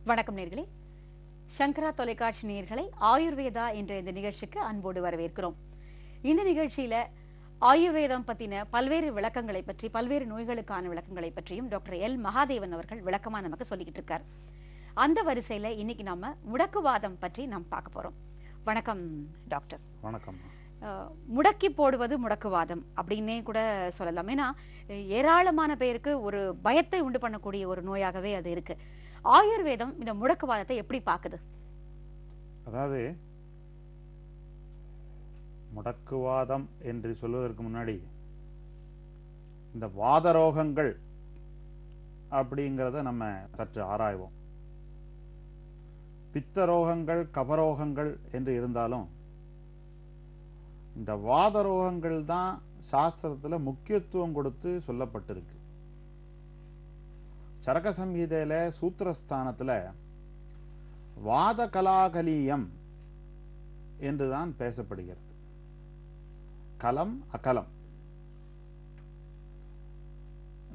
வணக்கம் நேர்களே. சங்கரா தொலைக்காட்சி நேயர்களை ஆயுர்வேதா என்ற இந்த நிகழ்ச்சிக்கு அன்போடு வரவேற்கிறோம். இந்த நிகழ்ச்சியில ஆயுர்வேதம் பத்தின பல்வேறு விளக்கங்களை பற்றி, பல்வேறு நோய்களுக்கான விளக்கங்களை பற்றியும் டாக்டர் எல் மகாதேவன் அவர்கள் விளக்கமா நமக்கு சொல்லிக்கிட்டு இருக்கார். அந்த வரிசையில இன்னைக்கு நாம முடக்குவாதம் பற்றி நாம் பார்க்க போறோம். வணக்கம் டாக்டர். வணக்கம். முடக்கி போடுவது முடக்குவாதம் அப்படின்னே கூட சொல்லலாம். ஏன்னா ஏராளமான பேருக்கு ஒரு பயத்தை உண்டு பண்ணக்கூடிய ஒரு நோயாகவே அது இருக்கு. ஆயுர்வேதம் இந்த முடக்குவாதத்தை எப்படி பார்க்குது? அதாவது முடக்குவாதம் என்று சொல்வதற்கு முன்னாடி இந்த வாதரோகங்கள் அப்படிங்கிறத நம்ம சற்று ஆராய்வோம். பித்தரோகங்கள், கபரோகங்கள் என்று இருந்தாலும் இந்த வாதரோகங்கள் தான் சாஸ்திரத்துல முக்கியத்துவம் கொடுத்து சொல்லப்பட்டிருக்கு. சரக சம்ஹிதையில சூத்திரஸ்தானத்துல வாத கலாகலீயம் என்றுதான் பேசப்படுகிறது. கலம் அகலம்,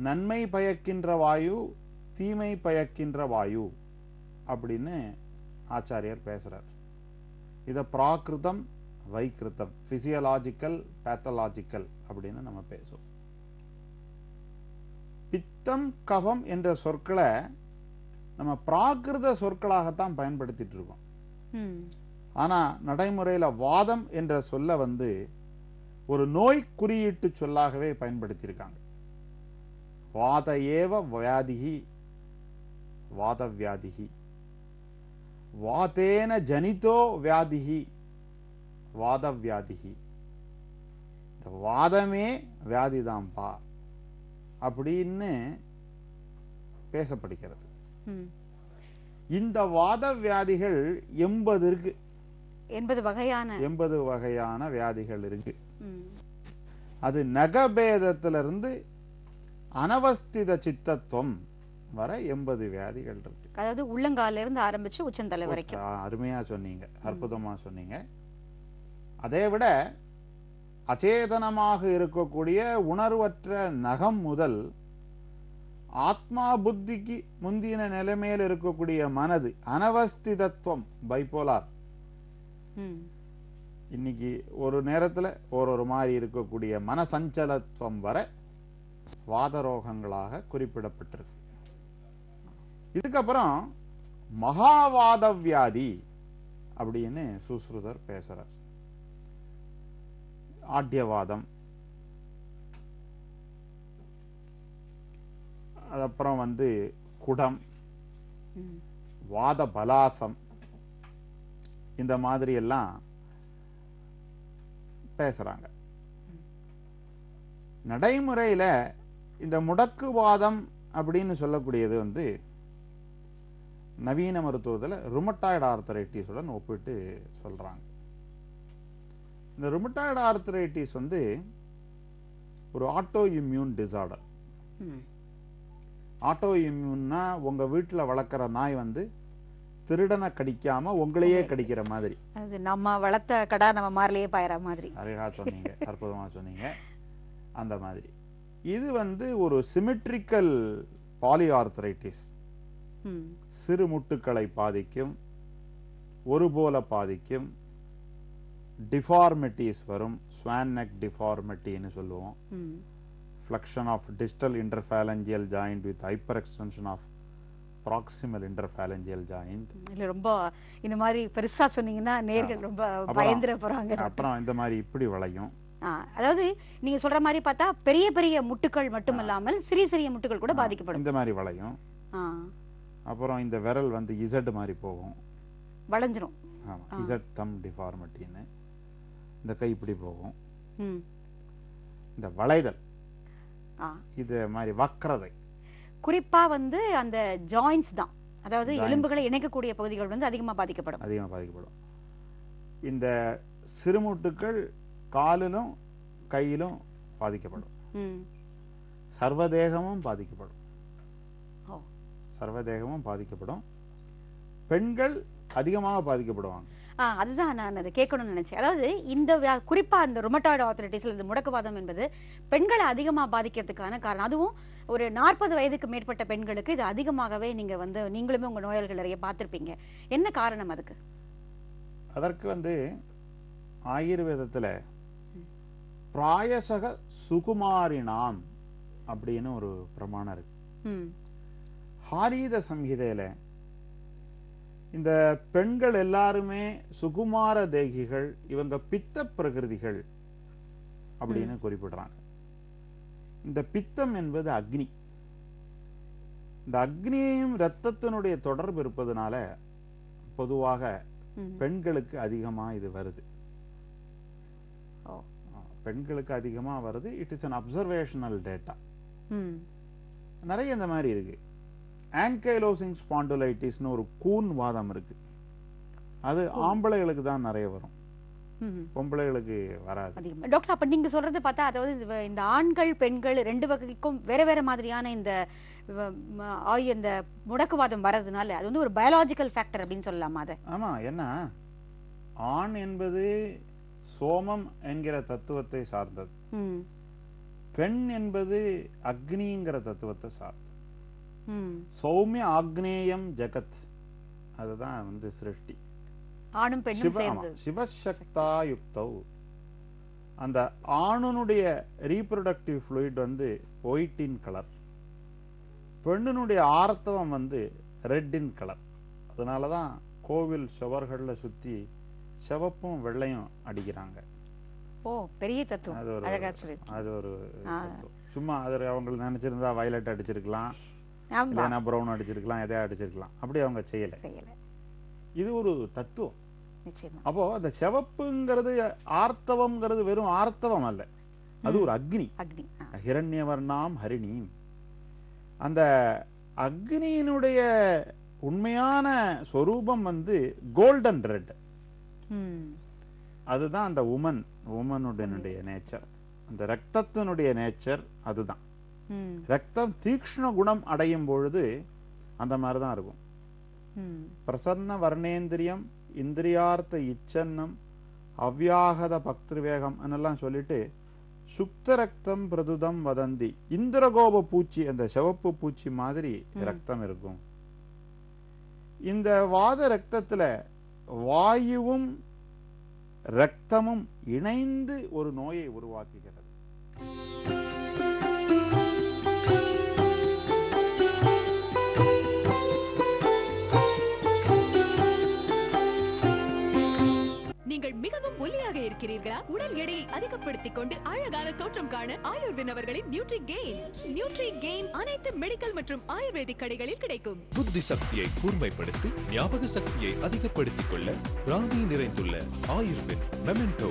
நன்மை பயக்கின்ற வாயு, தீமை பயக்கின்ற வாயு அப்படின்னு ஆச்சாரியர் பேசுறார். இத பிராகிருதம், வைகிருத்தம், பிசியலாஜிக்கல், பேத்தலாஜிக்கல் அப்படின்னு நம்ம பேசுவோம். பித்தம், கபம் என்ற சொற்களை நம்ம பிராகிருத சொற்களாகத்தான் பயன்படுத்திட்டு இருக்கோம். ஆனா நடைமுறையில வாதம் என்ற சொல்ல ஒரு நோய் குறியீட்டு சொல்லாகவே பயன்படுத்தியிருக்காங்க. வாத ஏவ வியாதிகி, வாத வியாதிகி, வாதேன ஜனிதோ வியாதிகி, வாத வியாதிகி. இந்த வாதமே வியாதிதான்பா அப்படின்னு பேசப்படுகிறது. இந்த வாத வியாதிகள் 80 இருக்கு. 80 வகையான வியாதிகள் இருக்கு. அது நகபேதத்திலிருந்து அனவஸ்தித சித்தத்துவம் வரை 80 வியாதிகள் இருக்கு. அதாவது உள்ளங்கால இருந்து ஆரம்பிச்சு உச்சந்தலை வரைக்கும். அருமையா சொன்னீங்க, அற்புதமா சொன்னீங்க. அதை விட அச்சேதனமாக இருக்கக்கூடிய உணர்வற்ற நகம் முதல் ஆத்மா புத்திக்கு முந்தின நிலைமையில் இருக்கக்கூடிய மனது, அனவஸ்திதத்துவம், பைபோலார், இன்னைக்கு ஒரு நேரத்துல ஒரு மாதிரி இருக்கக்கூடிய மனசஞ்சலத்துவம் வரை வாதரோகங்களாக குறிப்பிடப்பட்டிருக்கு. இதுக்கப்புறம் மகாவாத வியாதி அப்படின்னு சுஸ்ருதர் பேசுறார். ஆட்யவாதம், அதுக்கப்புறம் குடம், வாத பலாசம், இந்த மாதிரி எல்லாம் பேசுறாங்க. நடைமுறையில இந்த முடக்குவாதம் அப்படின்னு சொல்லக்கூடியது நவீன மருத்துவத்தில் ருமட்டாய்டு ஆர்த்தரைட்டிஸுடன் ஒப்பிட்டு சொல்றாங்க. இந்த ருமட்டாய்டு ஆர்த்தரைட்டிஸ் ஒரு ஆட்டோ இம்யூன் டிசார்டர். ஆட்டோ இம்யூன்னா உங்க வீட்டுல வளர்க்குற நாய் திருடனை கடிக்காம உங்களையே கடிக்கிற மாதிரி. நம்ம வளர்த்த கடா நம்ம மார்லயே பாயற மாதிரி. அழகா சொன்னீங்க, அற்புதமா சொன்னீங்க. அந்த மாதிரி இது ஒரு சிமெட்ரிக்கல் பாலிஆர்த்தரைட்டிஸ். சிறு முட்டுக்களை பாதிக்கும், ஒரு போல பாதிக்கும், டிஃபார்மிட்டிஸ் வரும். ஸ்வான் நெக் டிஃபார்மிட்டின்னு சொல்லுவோம். Flexion of distal interphalangeal joint with hyper extension of proximal interphalangeal joint. இல்ல ரொம்ப இந்த மாதிரி பெருசா சொன்னீங்கன்னா நேர்கள் ரொம்ப பயந்துற போறாங்க. அப்புறம் இந்த மாதிரி இப்படி வளையும். அதாவது நீங்க சொல்ற மாதிரி பார்த்தா பெரிய பெரிய முட்டுக்கள் மட்டுமல்லாமல் சிறிய சிறிய முட்டுக்கள் கூட பாதிக்கப்படும். இந்த மாதிரி வளையும். அப்புறம் இந்த விரல் இசட் மாதிரி போகும், வளைஞ்சிரும். ஆமா, இசட் தம் டிஃபார்மிட்டின்னு. இந்த கை இப்படி போகும். இந்த வளைதல், இது மாதிரி வக்ரதை, குறிப்பா அந்த ஜாயின்ட்ஸ் தான், அதாவது எலும்புகளை இணைக்கக்கூடிய பகுதிகள் அதிகமா பாதிக்கப்படும். இந்த சிறுமுட்டுக்கள் காலிலும் கையிலும் பாதிக்கப்படும். சர்வதேகமும் பாதிக்கப்படும். பெண்கள் அதிகமாக பாதிக்கப்படுவாங்க. அதுதான் நான் அதை கேட்கணும்னு நினைச்சேன். அதாவது இந்த குறிப்பா இந்த ருமட்டாய்டு ஆர்த்ரைட்டிஸ்ல இந்த முடக்குவாதம் என்பது பெண்களை அதிகமா பாதிக்கிறதுக்கான காரணம். அதுவும் ஒரு 40 வயதுக்கு மேற்பட்ட பெண்களுக்கு இது அதிகமாகவே நீங்க நீங்களுமே உங்க நோயாளிகள் நிறைய பார்த்திருப்பீங்க. என்ன காரணம் அதுக்கு? அதற்கு ஆயுர்வேதத்துல பிராயசக சுகுமாரினாம் அப்படின்னு ஒரு பிரமாணம் இருக்கு. ஹாரீத சம்ஹிதையில இந்த பெண்கள் எல்லாருமே சுகுமார தேகிகள், இவங்க பித்த பிரகிருதிகள் அப்படின்னு குறிப்பிடுறாங்க. இந்த பித்தம் என்பது அக்னி. இந்த அக்னியையும் இரத்தத்தினுடைய தொடர்பு இருப்பதனால பொதுவாக பெண்களுக்கு அதிகமா இது வருது. பெண்களுக்கு அதிகமா வருது. It is an observational data. நிறைய இந்த மாதிரி இருக்கு. ஆங்கைலோசிங் ஸ்பாண்டுலைட்டிஸ்னு ஒரு கூன் வாதம் இருக்கு. அது ஆம்பளைகளுக்கு தான் நிறைய வரும், பொம்பளைகளுக்கு வராது. டாக்டர், அப்ப நீங்க சொல்றது பார்த்தா அதாவது இந்த ஆண்கள் பெண்கள் ரெண்டு வகைக்கும் வேற வேற மாதிரியான இந்த இந்த முடக்குவாதம் வர்றதுனால அது ஒரு பயாலஜிக்கல் ஃபேக்டர் அப்படின்னு சொல்லலாமா? அது ஆமா. என்ன, ஆண் என்பது சோமம் என்கிற தத்துவத்தை சார்ந்தது, பெண் என்பது அக்னிங்கிற தத்துவத்தை சார்ந்தது. சௌமிய ஆக்னேயம் ஜகத், அதுதான் சிருஷ்டி. ஆணும் பெண்ணும் சேர்ந்து சிவசக்தா யுக்தௌ. அந்த ஆணுனுடைய reproductive fluid white in colour, பெண்ணினுடைய ஆர்த்தவம் ரெட் இன் கலர். அதனாலதான் கோவில் சுவர்கள்ல சுத்தி சிவப்பும் வெள்ளையும் அடிக்கிறாங்க. பெரிய தத்துவம். அது ஒரு தத்துவம். சும்மா அது அவங்க நினைச்சிருந்தா வயலட் அடிச்சிருக்கலாம், இல்லைன்னா ப்ரௌன் அடிச்சிருக்கலாம், எதையா அடிச்சிருக்கலாம். அப்படி அவங்க செய்யல. இது ஒரு தத்துவம். அப்போ அந்த சிவப்புங்கிறது ஆர்த்தவம்ங்கிறது வெறும் ஆர்த்தவம் அல்ல, அது ஒரு அக்னி. ஹிரண்யவர்ணாம் ஹரிணீம். அந்த அக்னியினுடைய உண்மையான சொரூபம் கோல்டன் ரெட். அதுதான் அந்த உமனுடைய நேச்சர், அந்த ரத்தத்தினுடைய நேச்சர். அதுதான் ரத்தம் தீக்ஷ்ண குணம் அடையும் பொழுது அந்த மாதிரிதான் இருக்கும். பிரசன்ன வர்ணேந்திரியம் இந்திரியார்த்த இச்சன்னம் அவ்யாகத பக்திர்வேகம் என்னெல்லாம் சொல்லிட்டு சுக்த ரத்தம் பிரதுதம் வதந்தி. இந்திரகோப பூச்சி, அந்த சிவப்பு பூச்சி மாதிரி ரத்தம் இருக்கும். இந்த வாத ரத்தத்துல வாயுவும் ரத்தமும் இணைந்து ஒரு நோயை உருவாக்குகிறது. நீங்கள் மிகவும் ஒல்லியாக இருக்கிறீர்களா? உடல் எடையை அதிகப்படுத்திக் கொண்டு அழகான தோற்றம் காண ஆயுர்வேத அவர்களின் நியூட்ரி கெயின் அனைத்து மெடிக்கல் மற்றும் ஆயுர்வேதிக் கடைகளில் கிடைக்கும். புத்தி சக்தியை கூர்மைப்படுத்தி ஞாபக சக்தியை அதிகப்படுத்திக் கொள்ள பிராணி நிறைந்துள்ள ஆயுர்வேத் மெமெண்டோ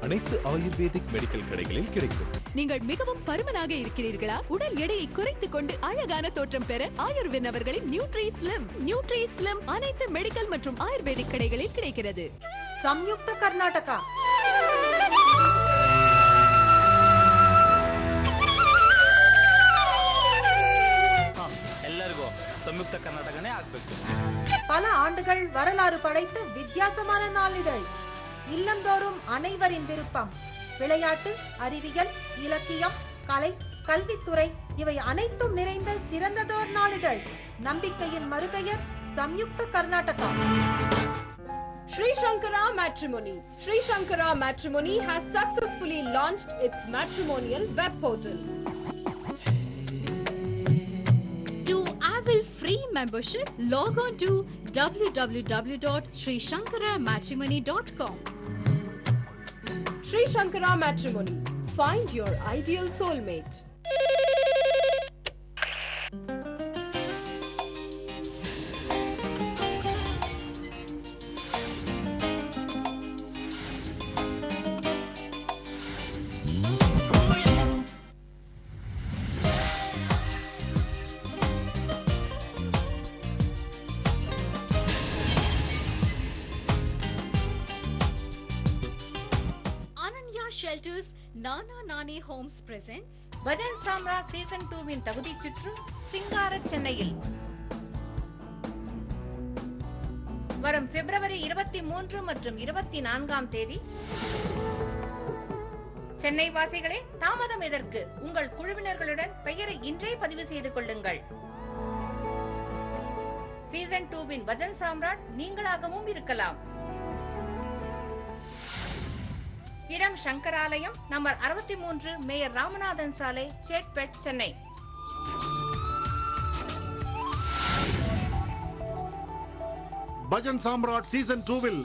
அனைத்து ஆயுர்வேதிக் மெடிக்கல் கடைகளில் கிடைக்கும். நீங்கள் மிகவும் பருமனாக இருக்கிறீர்களா? உடல் எடையை குறைத்துக் கொண்டு அழகான தோற்றம் பெற ஆயுர்வேத் அவர்களின் நியூட்ரி ஸ்லிம் அனைத்து மெடிக்கல் மற்றும் ஆயுர்வேதிக் கடைகளில் கிடைக்கிறது. ಸಂಯುಕ್ತ ಕರ್ನಾಟಕ ಎಲ್ಲರಿಗೂ ಸಂಯುಕ್ತ ಕರ್ನಾಟಕನೇ ಆಗಬೇಕು. பல ஆண்டுகள் வரலாறு படைத்த வித்தியாசமான நாளிதழ். இல்லந்தோறும் அனைவரின் விருப்பம். விளையாட்டு, அறிவியல், இலக்கியம், கலை, கல்வித்துறை இவை அனைத்தும் நிறைந்த சிறந்ததோர் நாளிதழ். நம்பிக்கையின் மறுபெயர் சம்யுக்த Karnataka. Sri Shankara Matrimony. Sri Shankara Matrimony has successfully launched its matrimonial web portal. To avail free membership, log on to www.srishankaramatrimony.com. Sri Shankara Matrimony. Find your ideal soulmate. Shelters Nana Nane Homes presents Bhajan Samrat Season 2 win தகுதி சுற்று சிங்கார சென்னையில் வரும் பிப்ரவரி 23 மற்றும் 24ஆம் தேதி. சென்னை வாசிகளே, தாமதம் எதற்கு? உங்கள் குழுவினர்களுடன் பெயரை இன்றே பதிவு செய்து கொள்ளுங்கள். சீசன் 2வின் பஜன் சாம்ராட் நீங்களாகவும் இருக்கலாம். இடம் சங்கராலயம், நம்பர் 63, மேயர் ராமநாதன் சாலை, சேட்பேட், சென்னை. பஜன் சாம்ராட் சீசன் 2வில்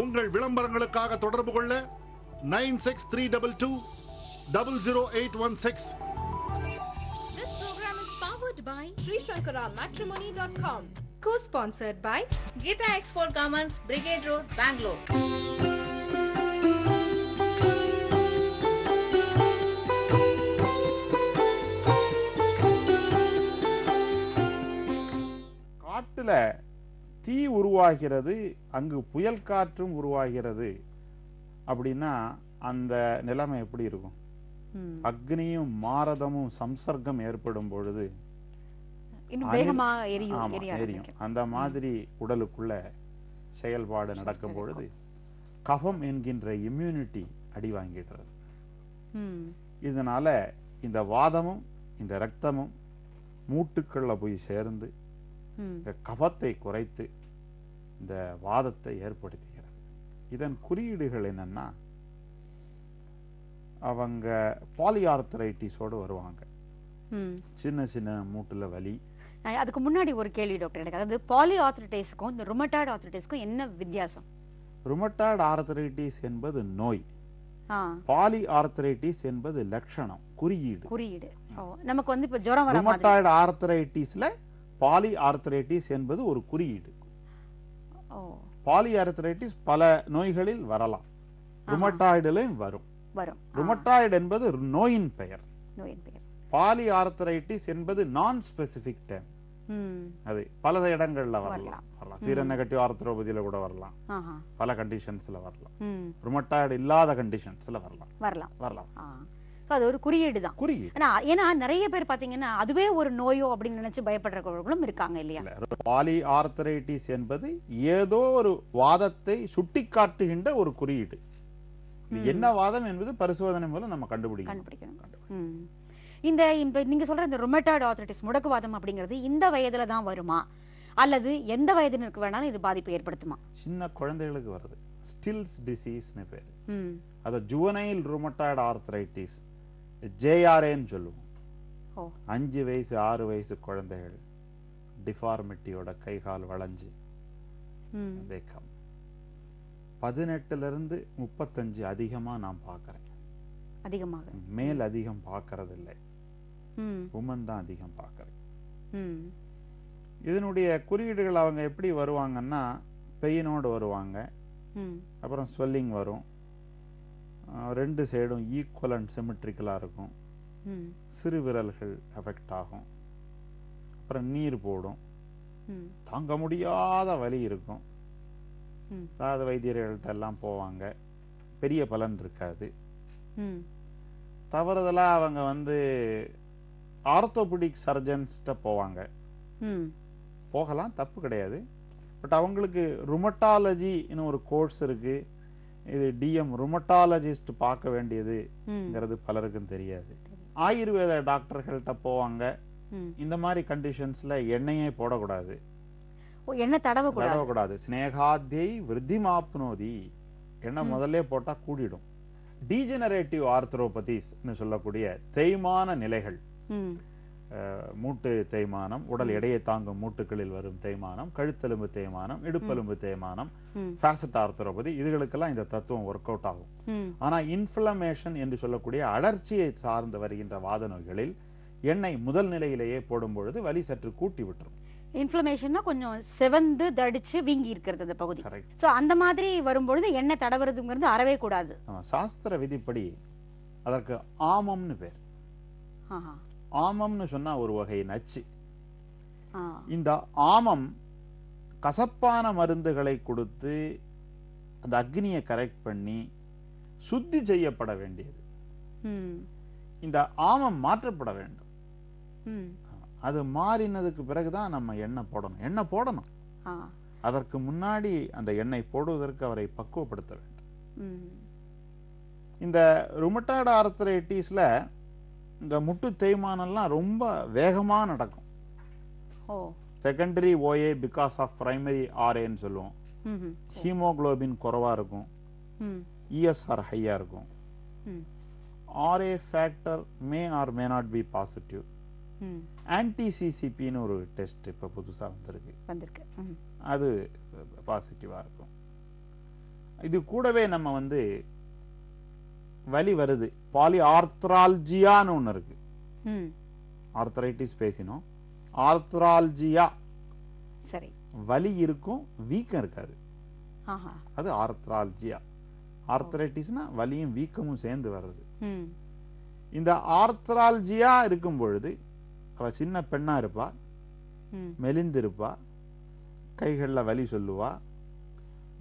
உங்கள் விளம்பரங்களுக்காக தொடர்பு கொள்ள 9632200816. This program is powered by SriShankaraMatrimony.com. Co-sponsored by Geeta Export Garments, Brigade Road, Bangalore. காட்டுல தீ உருவாகிறது, அங்கு புயல் காற்றும் உருவாகிறது அப்படின்னா அந்த நிலைமை எப்படி இருக்கும்? அக்னியும் மாரதமும் சம்சர்க்கம் ஏற்படும் பொழுது எரியும். அந்த மாதிரி உடலுக்குள்ள செயல்பாடு நடக்கும் பொழுது கஃபம் என்கின்ற இம்யூனிட்டி அடி வாங்கிடுறது. இதனால இந்த வாதமும் இந்த ரத்தமும் மூட்டுக்கள்ல போய் சேர்ந்து இந்த கஃபத்தை குறைத்து இந்த வாதத்தை ஏற்படுத்துகிறது. இதன் குறியீடுகள் என்னன்னா, அவங்க பாலிஆர்த்தரைட்டிஸோடு வருவாங்க. சின்ன சின்ன மூட்டுல வலி. அதுக்கு முன்னாடி ஒரு கேள்வி டாக்டர் எனக்கு, அதாவது பாலிஆர்த்தரைட்டிஸ்க்கும் இந்த ருமட்டாய்டு ஆர்த்தரைட்டிஸ்க்கும் என்ன வித்தியாசம்? ருமட்டாய்டு ஆர்த்தரைட்டிஸ் என்பது நோய், பாலிஆர்த்தரைட்டிஸ் என்பது லட்சணம், குறியீடு. நமக்கு வந்து இப்ப ஜுரம் வர மாதிரி. ருமட்டாய்டு ஆர்த்தரைட்டிஸ்ல பாலிஆர்த்தரைட்டிஸ் என்பது ஒரு குறியீடு. பாலிஆர்த்தரைட்டிஸ் பல நோய்களில் வரலாம், ருமட்டாய்டிலும் வரும். ருமட்டாய்டு என்பது நோயின் பெயர். பாலிஆர்த்தரைட்டிஸ் என்பது நான் ஸ்பெசிபிக் டேம். அது பல இடங்கள்ல வரலாம். சீரோநெகட்டிவ் ஆர்த்ரோபதியில கூட வரலாம், பல கண்டிஷன்ஸ்ல வரலாம். ருமட்டாய்டு இல்லாத கண்டிஷன்ஸ்ல வரலாம். அது ஒரு குறியீடு தான். ஏன்னா நிறைய பேர் பாத்தீங்கன்னா அதுவே ஒரு நோயோ அப்படின்னு நினைச்சு பயப்படுறவர்களும் இருக்காங்க இல்லையா? பாலிஆர்த்தரைட்டிஸ் என்பது ஏதோ ஒரு வாதத்தை சுட்டிக்காட்டுகின்ற ஒரு குறியீடு. என்ன வாதம் என்பது பரிசோதனை மூலம் நம்ம கண்டுபிடிக்கணும். இந்த நீங்க சொல்ற இந்த ருமட்டாய்டு ஆர்த்தரைட்டிஸ், முடக்குவாதம் அப்படிங்கிறது இந்த வயதுல தான் வருமா, அல்லது எந்த வயதினருக்கு வேணாலும் இது பாதிப்பு ஏற்படுத்துமா? சின்ன குழந்தைகளுக்கு வருது, ஸ்டில்ஸ் டிசீஸ்னு பேரு. அது ஜுவனைல் ருமட்டாய்டு ஆர்த்தரைட்டிஸ், ஜேஆர்ஏன்னு சொல்லுவோம். 5 வயசு 6 வயசு குழந்தைகள் டிஃபார்மிட்டியோட கை கால் வளைஞ்சு தேக்கம். 18 இருந்து 35 அதிகமா நான் பார்க்கிறேன். மேல் அதிகம் பார்க்கறது இல்லை, உமன் தான் அதிகம் பார்க்கறேன். இதனுடைய குறியீடுகள் அவங்க எப்படி வருவாங்கன்னா, பெயினோடு வருவாங்க, அப்புறம் ஸ்வெல்லிங் வரும், 2 சைடும் ஈக்குவல் அண்ட் சிமெட்ரிக்கலா இருக்கும், சிறு விரல்கள் அஃபெக்ட் ஆகும், அப்புறம் நீர் போடும், தாங்க முடியாத வலி இருக்கும். அதாவது வைத்தியர்கள்ட்ட எல்லாம் போவாங்க, பெரிய பலன் இருக்காது. தவறுதலா அவங்க வந்து ஆர்த்தோபெடிக் சர்ஜன்ஸ்ட போவாங்க, போகலாம், தப்பு கிடையாது. பட் அவங்களுக்கு ருமட்டாலஜின்னு ஒரு கோர்ஸ் இருக்கு, இது டிஎம் ருமட்டாலஜிஸ்ட் பார்க்க வேண்டியதுங்கிறது பலருக்கும் தெரியாது. ஆயுர்வேத டாக்டர்கள்ட்ட போவாங்க, இந்த மாதிரி கண்டிஷன்ஸ்ல எண்ணெயே போடக்கூடாது, எண்ணெய் தடவக்கூடாது. ஸ்னேகாத்யை விருத்திமாப்னோதி, எண்ணெய் முதல்ல போட்டா கூடிடும். டீஜெனரேட்டிவ் ஆர்த்ரோபதிஸ் சொல்லக்கூடிய தேய்மான நிலைகள், மூட்டு தேய்மானம், உடல் எடையை தாங்கும் மூட்டுகளில் வரும் தேய்மானம், கழுத்தெலும்பு தேய்மானம், இடுப்பெலும்பு தேய்மானம், ஃபேசட் ஆர்த்ரோபதி, இதுகளுக்கெல்லாம் இந்த தத்துவம் ஒர்க் அவுட் ஆகும். ஆனா இன்ஃப்ளமேஷன் என்று சொல்லக்கூடிய அடர்ச்சியை சார்ந்து வருகின்ற வாத நோய்களில் எண்ணெய் முதல் நிலையிலேயே போடும் பொழுது வலி சற்று கூட்டி விட்டுரும். இன்ஃப்ளமேஷன்னா கொஞ்சம் செவந்து தடிச்சு வீங்கி இருக்கிறது அந்த பகுதி. சோ அந்த மாதிரி வரும்பொழுது எண்ணெய் தடவுறதுங்கிறது அறவே கூடாது. சாஸ்திர விதிப்படி அதற்கு ஆமம்னு பேர். ஆமம்னு சொன்னா ஒரு வகை நச்சு. இந்த ஆமம் கசப்பான மருந்துகளை கொடுத்து அந்த அக்னியை கரெக்ட் பண்ணி சுத்தி செய்யப்பட வேண்டியது. இந்த ஆமம் மாற்றப்பட வேண்டும். அது மாறினதுக்கு பிறகுதான் நம்ம எண்ணெய் போடணும். அதற்கு முன்னாடி அந்த எண்ணெய் போடுவதற்கு அவரை பக்குவப்படுத்த வேண்டும். இந்த ருமட்டாய்டு ஆர்த்ரைட்டிஸ்ல இந்த முட்டு தேய்மானம்லாம் ரொம்ப வேகமா நடக்கும். Secondary OA because of primary ஆர்ஏன்னு சொல்லுவோம். ஹீமோகுளோபின் குறைவா இருக்கும், இஎஸ்ஆர் ஹையா இருக்கும். RA factor may or may not be positive. ஆன்டி-சிசிபின்னு ஒரு டெஸ்ட் இப்ப புதுசா வந்திருக்கு, அது பாசிட்டிவா இருக்கும். இது கூடவே நம்ம வந்து வலி வருது, பாலி ஆர்த்ரால்ஜியான்னு ஒண்ணு இருக்கு. ஆர்த்ரைட்டிஸ் பேசினோம், ஆர்த்ரால்ஜியா சரி, வலி இருக்கும் வீக்கம் இருக்காது, அது ஆர்த்ரால்ஜியா. ஆர்த்ரைட்டிஸ்னா வலியும் வீக்கமும் சேர்ந்து வர்றது. இந்த ஆர்த்ரால்ஜியா இருக்கும் பொழுது அவ சின்ன பெண்ணா இருப்பா, மெலிந்திருப்பா, கைகள்ல வலி சொல்லுவா,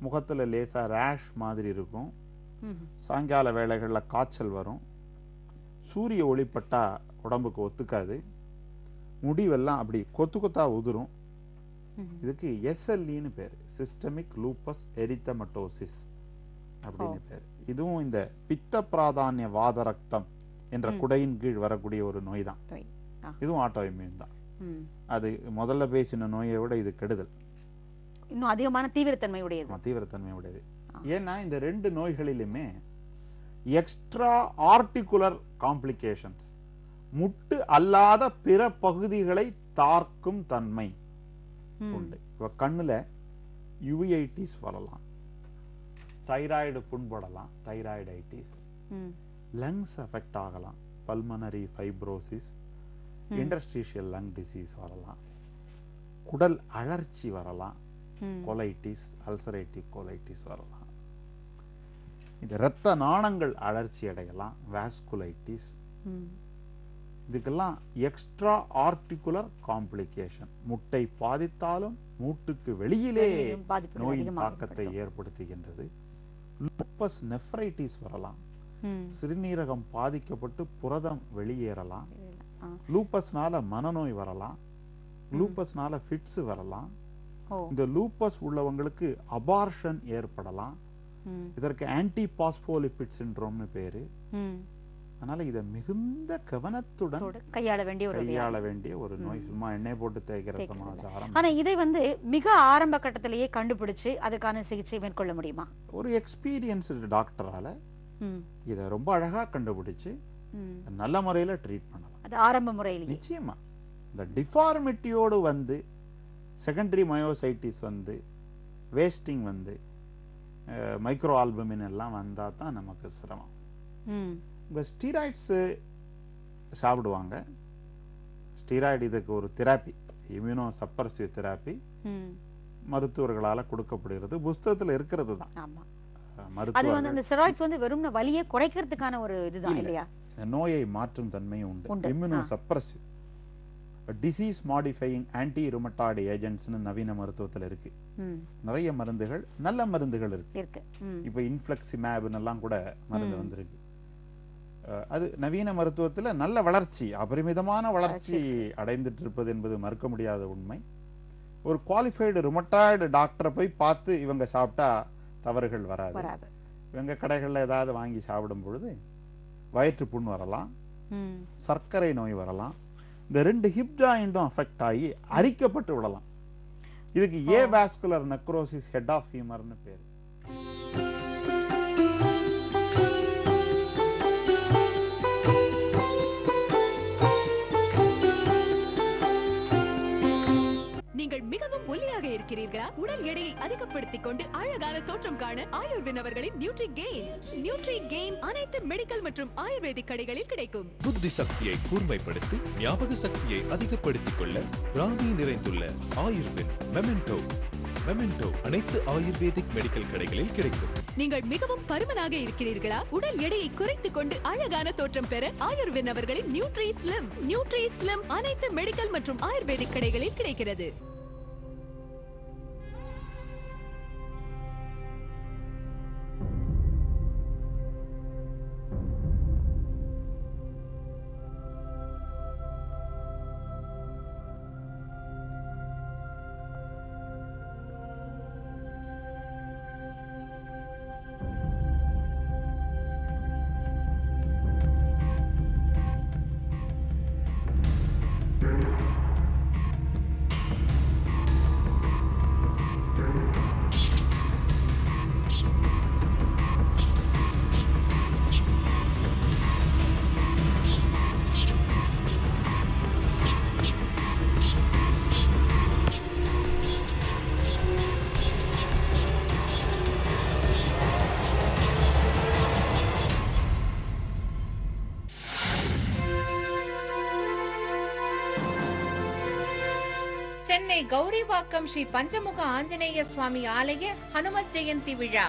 முகத்துல லேசா ரேஷ் மாதிரி இருக்கும், சாயங்கால வேளைகள்ல காய்ச்சல் வரும், சூரிய ஒளிப்பட்டா உடம்புக்கு ஒத்துக்காது, முடிவெல்லாம் அப்படி கொத்து கொத்தா உதிரும். இதுக்கு SLEன்னு பேரு, சிஸ்டமிக் லூப்பஸ் எரித்தமட்டோசிஸ் அப்படின்னு பேரு. இதுவும் இந்த பித்த பிராதானிய வாத ரத்தம் என்ற குடையின் கீழ் வரக்கூடிய ஒரு நோய் தான். இதுவும் ஆட்டோ இம்யூன் தான். அது முதல்ல பேசின நோயை விட இது கெடுதல், இன்னும் அதிகமான தீவிரத்தன்மை உடையது. ஏன்னா இந்த ரெண்டு நோய்களிலுமே எக்ஸ்ட்ரா ஆர்டிகுலர் காம்ப்ளிகேஷன்ஸ், முட்டு அல்லாத பிற பகுதிகளை தாக்கும் தன்மை உண்டு. இப்ப கண்ணுல யுவிஐட்டிஸ் வரலாம், தைராய்டு புண்படலாம், தைராய்டைட்டிஸ், லங்ஸ் அஃபெக்ட் ஆகலாம், pulmonary fibrosis, industrial lung disease வரலாம், குடல் அழற்சி வரலாம், கொலைட்டிஸ், அல்சரேட்டிவ் கொலைட்டிஸ் வரலாம், இந்த இரத்த நாணங்கள் அழற்சி அடையலாம், வாஸ்குலைட்டிஸ். இதுக்கெல்லாம் எக்ஸ்ட்ரா ஆர்டிகுலர் காம்ப்ளிகேஷன். முட்டை பாதித்தாலும் மூட்டுக்கு வெளியிலே நோயின் தாக்கத்தை ஏற்படுத்துகின்றது. லூப்பஸ் நெஃப்ரைட்டிஸ் வரலாம், சிறுநீரகம் பாதிக்கப்பட்டு புரதம் வெளியேறலாம், லூப்பஸ்னால மனநோய் வரலாம், லூப்பஸ்னால ஃபிட்ஸ் வரலாம், இந்த லூப்பஸ் உள்ளவங்களுக்கு அபார்ஷன் ஏற்படலாம். இதற்கு ஆன்டி பாஸ்போலிபிட் சிண்ட்ரோம்னு பேரு. அதனால இத மிகுந்த கவனத்துடன் கையாள வேண்டிய ஒரு நோய். சும்மா எண்ணெய் போட்டு தேய்க்கிற சமாச்சாரம். ஆனா இதை வந்து மிக ஆரம்ப கட்டத்திலேயே கண்டுபிடிச்சு அதுக்கான சிகிச்சை மேற்கொள்ள முடியுமா? ஒரு எக்ஸ்பீரியன்ஸ்டு டாக்டரால இத ரொம்ப அழகா கண்டுபிடிச்சு நல்ல முறையில ட்ரீட் பண்ணலாம். அது ஆரம்ப முறையில் நிச்சயமா. இந்த டிஃபார்மிட்டியோடு வந்து செகண்டரி மயோசைட்டிஸ் வந்து வேஸ்டிங் வந்து மைக்ரோ ஆல்பமின் எல்லாம் வந்தா தான் நமக்கு சிரமம். இப்போ ஸ்டீராய்ட்ஸ் சாப்பிடுவாங்க. ஸ்டீராய்டு இதுக்கு ஒரு தெராப்பி, இம்யூனோ சப்பரசிவ் தெராப்பி மருத்துவர்களால கொடுக்கப்படுகிறது. புஸ்தகத்துல இருக்கிறது தான். அது வந்து அந்த ஸ்டெராய்ட்ஸ் வந்து வெறும் வலியை குறைக்கிறதுக்கான ஒரு இதுதான் இல்லையா? நோயை மாற்றும் தன்மையும் உண்டு. Immuno suppressive disease modifying anti rheumatoid ஏஜென்ட்ஸ்னு நவீன மருத்துவத்துல இருக்கு. நிறைய மருந்துகள், நல்ல மருந்துகள் இருக்கு. இப்ப இன்ஃப்ளெக்சிமேப்னு எல்லாம் கூட மருந்து வந்திருக்கு. அது நவீன மருத்துவத்துல நல்ல வளர்ச்சி, அபரிமிதமான வளர்ச்சி அடைந்துட்டு இருப்பது என்பது மறுக்க முடியாத உண்மை. ஒரு குவாலிஃபைடு ருமட்டாய்டு டாக்டரை போய் பார்த்து இவங்க சாப்பிட்டா தவறுகள் வராது. இவங்க கடைகள்ல ஏதாவது வாங்கி சாப்பிடும் பொழுது வயிற்று புண் வரலாம், சர்க்கரை நோய் வரலாம், இந்த ரெண்டு ஹிப் ஜாயிண்டும் அஃபெக்ட் ஆகி அரிக்கப்பட்டு விடலாம். இதுக்கு ஏவாஸ்குலர் நெக்ரோசிஸ் ஹெட் ஆஃப் ஃபீமர்னு பேரு. நீங்கள் மிகவும் ஒல்லியாக இருக்கிறீர்களா? உடல் எடையை அதிகப்படுத்திக் கொண்டு அழகான தோற்றம் காண ஆயுர்வேன் அவர்களின் நியூட்ரி கெயின் அனைத்து மெடிக்கல் மற்றும் ஆயுர்வேதிக் கடைகளில் கிடைக்கும். புத்தி சக்தியை கூர்மைப்படுத்தி ஞாபக சக்தியை அதிகப்படுத்திக் கொள்ள ராணி நிறைந்துள்ள ஆயுர்வேன் மெமெண்டோ அனைத்து ஆயுர்வேதிக் மெடிக்கல் கடைகளில் கிடைக்கும். நீங்கள் மிகவும் பருமனாக இருக்கிறீர்களா? உடல் எடையை குறைத்துக் கொண்டு அழகான தோற்றம் பெற ஆயுர்வேன் அவர்களின் நியூட்ரி ஸ்லிம் அனைத்து மெடிக்கல் மற்றும் ஆயுர்வேதிக் கடைகளில் கிடைக்கிறது. மதுரை கௌரிவாக்கம் ஸ்ரீ பஞ்சமுக ஆஞ்சநேய சுவாமி ஆலய ஹனுமத் ஜெயந்தி விழா.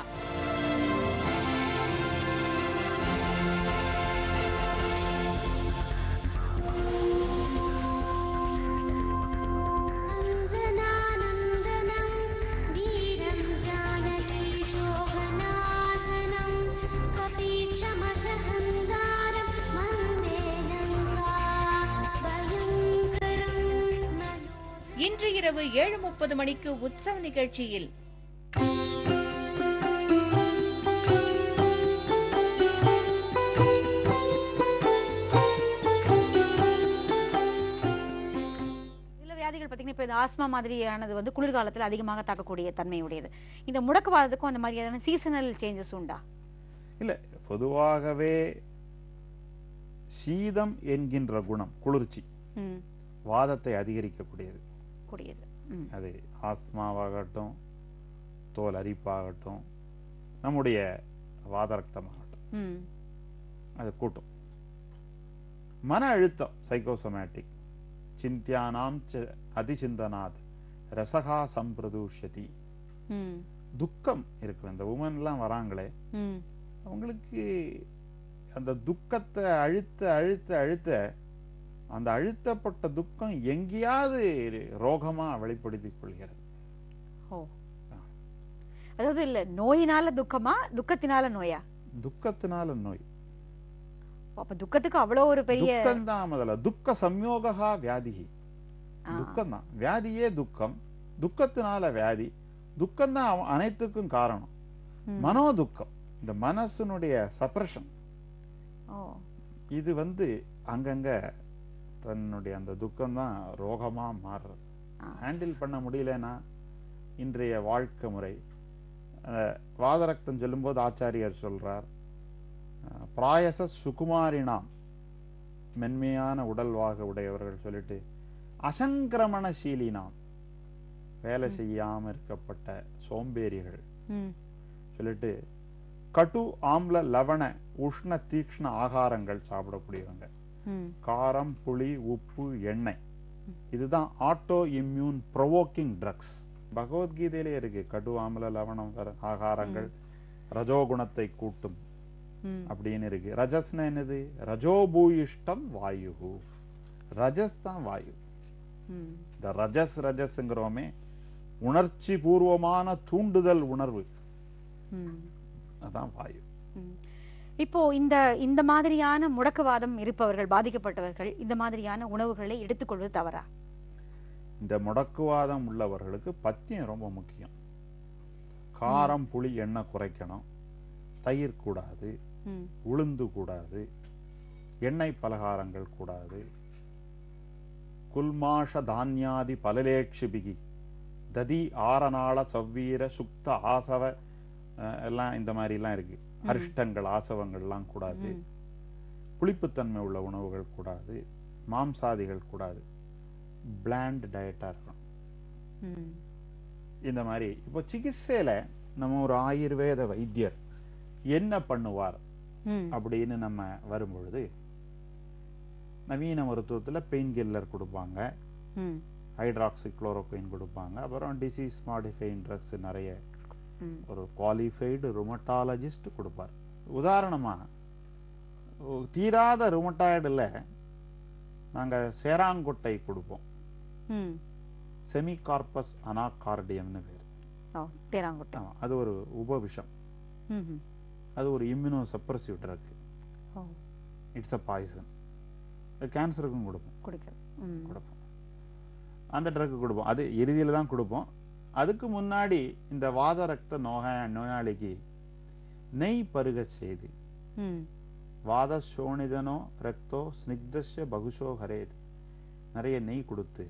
இன்று இரவு 7:30 மணிக்கு உற்சவ நிகழ்ச்சியில் சில வியாதிகள் பார்த்தீங்கன்னா இப்போ இந்த ஆஸ்மா மாதிரியானது வந்து குளிர்காலத்தில் அதிகமாக தாக்கக்கூடிய தன்மையுடையது. இந்த முடக்குவாதத்துக்கும் அந்த மாதிரியான சீசனல் சேஞ்சஸ் உண்டா? இல்லை, பொதுவாகவே சீதம் என்கின்ற குணம் குளிர்ச்சி வாதத்தை அதிகரிக்கக்கூடியது. அது ஆஸ்மாவாகட்டும், தோல் அரிப்பாகட்டும், நம்முடைய வாத ரக்தமாகட்டும், அது கூட்டும். மன அழுத்தம் சைக்கோசோமேட்டிக் சிந்தியானாம் அதிசிந்தனாத் ரசகா சம்பிரதூஷதி. துக்கம் இருக்கு. இந்த உமன்லாம் வராங்களே, அவங்களுக்கு அந்த துக்கத்தை அழுத்த அழுத்த அழுத்த அந்த அழுத்தப்பட்ட துக்கம் எங்கேயாவது ரோகமா வெளிப்படுத்திக் கொள்கிறது. அதாவது இல்ல நோயினால துக்கமா, துக்கத்தினால நோயா? துக்கத்தினால நோய். அப்ப துக்கத்துக்கு அவ்வளவு ஒரு பெரிய துக்கம் தான் முதல்ல. துக்க சம்யோகா வியாதி. துக்கம் தான் வியாதியே. துக்கம், துக்கத்தினால வியாதி. துக்கம் தான் அனைத்துக்கும் காரணம். மனோ துக்கம், இந்த மனசனுடைய சப்ரஷன், இது வந்து அங்கங்க தன்னுடைய அந்த துக்கம் தான் ரோகமா மாறுறது. ஹேண்டில் பண்ண முடியலன்னா இன்றைய வாழ்க்கை முறை, வாத ரக்தம் சொல்லும்போது ஆச்சாரியர் சொல்றார், பிராயச சுகுமாரினாம், மென்மையான உடல்வாக உடையவர்கள் சொல்லிட்டு, அசங்கிரமணசீலினாம், வேலை செய்யாம இருக்கப்பட்ட சோம்பேறிகள் சொல்லிட்டு, கட்டு ஆம்ல லவண உஷ்ண தீக்ஷ்ண ஆகாரங்கள் சாப்பிடக்கூடியவங்க, காரம் புளி உப்பு எண்ணெய், இதுதான் ஆட்டோ இம்யூன் ப்ரொவோக்கிங் ட்ரக்ஸ். பகவத்கீதையிலே இருக்கு, கடு ஆம்ல லவணம் ஆகாரங்கள் ரஜோகுணத்தை கூட்டும் அப்படின்னு இருக்கு. ரஜஸ்னா என்னது? ரஜோபூயிஷ்டம் வாயு. ரஜஸ் தான் வாயு. இந்த ரஜஸ் ரஜஸ்ங்கிறோமே உணர்ச்சி பூர்வமான தூண்டுதல் உணர்வு, அதான் வாயு. இப்போ இந்த மாதிரியான முடக்குவாதம் இருப்பவர்கள், பாதிக்கப்பட்டவர்கள் இந்த மாதிரியான உணவுகளை எடுத்துக்கொள்வது தவறா? இந்த முடக்குவாதம் உள்ளவர்களுக்கு பத்தியம் ரொம்ப முக்கியம். காரம் புளி எண்ணெய் குறைக்கணும், தயிர் கூடாது, உளுந்து கூடாது, எண்ணெய் பலகாரங்கள் கூடாது, குல்மாஷ தானியாதி பலலேட்சிபிகி ததி ஆரநாள சவ்வீர சுக்த ஆசவ எல்லாம் இந்த மாதிரி எல்லாம் இருக்கு. அரிஷ்டங்கள் ஆசவங்கள்லாம் கூடாது, புளிப்புத்தன்மை உள்ள உணவுகள் கூடாது, மாம்சாதிகள் கூடாது, பிளாண்ட் டயட்டா இருக்கணும். இந்த மாதிரி இப்போ சிகிச்சையில நம்ம ஒரு ஆயுர்வேத வைத்தியர் என்ன பண்ணுவார் அப்படின்னு நம்ம வரும்பொழுது, நவீன மருத்துவத்துல பெயின் கில்லர் கொடுப்பாங்க, ஹைட்ராக்சி குளோரோகுயின் கொடுப்பாங்க, அப்புறம் டிசீஸ் மாடிஃபைங் ட்ரக்ஸ் நிறைய ஒரு குவாலிஃபைடு ருமட்டாலஜிஸ்ட் கொடுப்பார். உதாரணமா தீராத ருமட்டாய்டுல நாங்க சேராங்கொட்டை கொடுப்போம், செமிகார்பஸ் அனாகார்டியம்னு பேரு. அது ஒரு உபவிஷம், அது ஒரு immuno suppressive drug. It's a poison. கேன்சருக்கும் கொடுப்போம். அந்த ட்ரக் கொடுப்போம், அது இறுதியில தான் கொடுப்போம். அதுக்கு முன்னாடி இந்த வாத ரக்த நோயாளிக்கு நெய் பருக செய்து, வாத சோனிதனோ ரக்தோ ஸ்னிக்தஸ்ய பகுஷோ ஹரேத், நிறைய நெய் கொடுத்து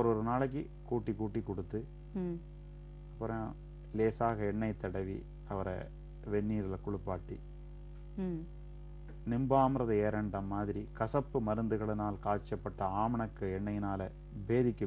ஒரு நாளைக்கு கூட்டி கூட்டி கொடுத்து, அப்புறம் லேசாக எண்ணெய் தடவி அவரை வெந்நீரில் குளிப்பாட்டி, நிம்பாமிரத ஏரண்டம் மாதிரி கசப்பு மருந்துகளினால் காய்ச்சப்பட்ட ஆமணக்கு எண்ணெயினால பேதிக்கு